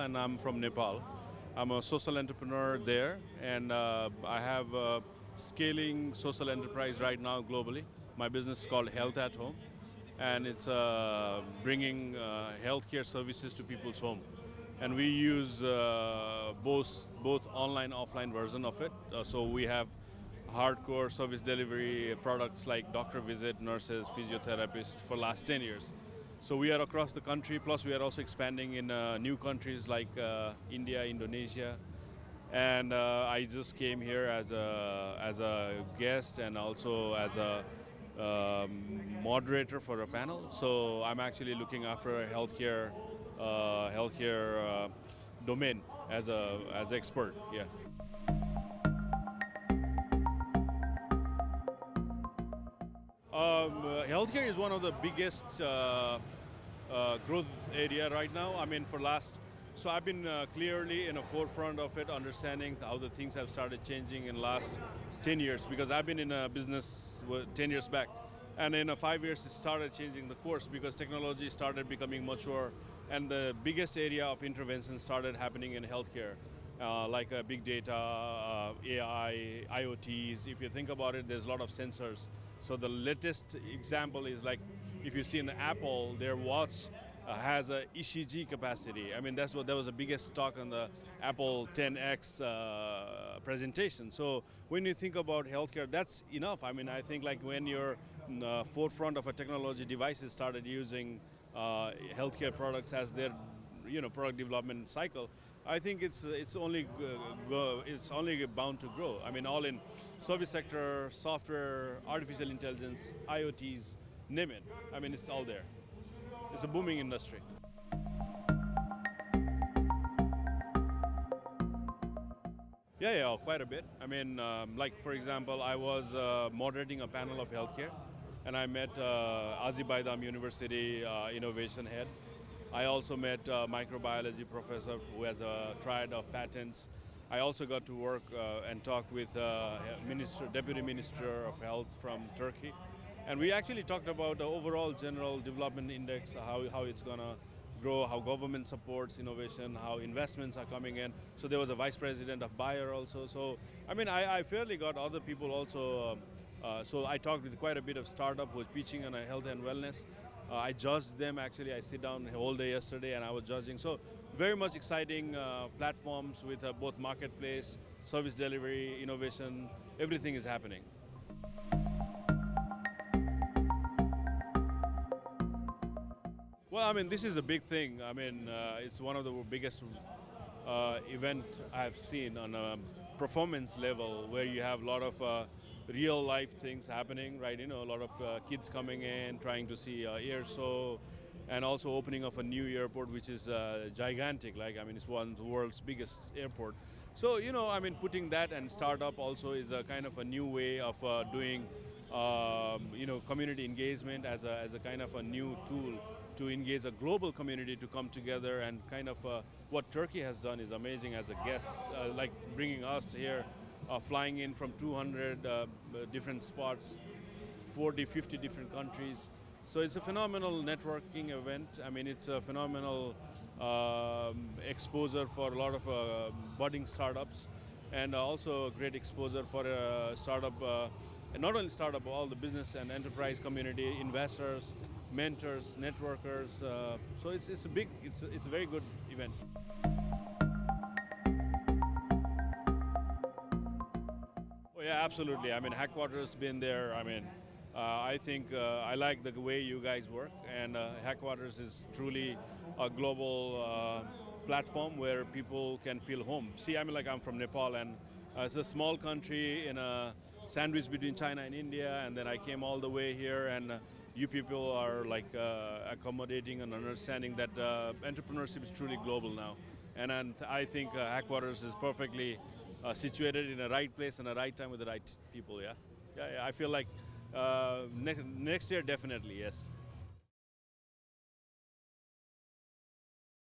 and I'm from Nepal. I'm a social entrepreneur there, and I have a scaling social enterprise right now globally. My business is called Health at Home, and it's bringing healthcare services to people's home. And we use both online offline version of it. So we have hardcore service delivery products like doctor visit, nurses, physiotherapists for last 10 years. So we are across the country, plus we are also expanding in new countries like India, Indonesia. And I just came here as a guest and also as a moderator for a panel. So I'm actually looking after a healthcare domain as an expert. Yeah. Healthcare is one of the biggest growth area right now. I mean, so I've been clearly in the forefront of it, understanding how the things have started changing in the last 10 years, because I've been in a business 10 years back. And in 5 years, it started changing the course because technology started becoming mature, and the biggest area of intervention started happening in healthcare. Like big data, AI, IoTs. If you think about it, there's a lot of sensors. So the latest example is like, if you see in the Apple, their watch has a ECG capacity. I mean, that was the biggest talk on the Apple 10X presentation. So when you think about healthcare, that's enough. I mean, I think like when you're in the forefront of a technology, devices started using healthcare products as their product development cycle, I think it's only bound to grow. I mean, all in service sector, software, artificial intelligence, IoTs, name it. I mean, it's all there. It's a booming industry. Yeah, quite a bit. I mean, like for example, I was moderating a panel of healthcare, and I met Azerbaijan University innovation head. I also met a microbiology professor who has a triad of patents. I also got to work and talk with Deputy Minister of Health from Turkey. And we actually talked about the overall general development index, how it's going to grow, how government supports innovation, how investments are coming in. So there was a vice president of Bayer also. So, I mean, I fairly got other people also. So I talked with quite a bit of startup who was pitching on health and wellness. I judged them actually. I sit down the whole day yesterday and I was judging. So very much exciting platforms with both marketplace, service delivery, innovation, everything is happening. Well, I mean, this is a big thing. I mean, it's one of the biggest event I've seen on a performance level, where you have a lot of real life things happening, right? A lot of kids coming in, trying to see air show, and also opening of a new airport, which is gigantic. Like, I mean, it's one of the world's biggest airport. So, I mean, putting that and startup also is a kind of a new way of doing, community engagement as a kind of a new tool to engage a global community to come together. And kind of what Turkey has done is amazing as a guest, like bringing us here, flying in from 200 different spots, 40, 50 different countries. So it's a phenomenal networking event. I mean, it's a phenomenal exposure for a lot of budding startups, and also a great exposure for a startup, and not only startup, all the business and enterprise community, investors, mentors, networkers. So it's a very good event. Oh yeah, absolutely. I mean, Hackquarters has been there. I mean, I think I like the way you guys work, and Hackquarters is truly a global platform where people can feel home. See, I mean, like I'm from Nepal, and it's a small country in a sandwich between China and India, and then I came all the way here, and you people are like accommodating and understanding that entrepreneurship is truly global now. And I think Hackquarters is perfectly situated in the right place and the right time with the right people. Yeah. I feel like next year definitely, yes.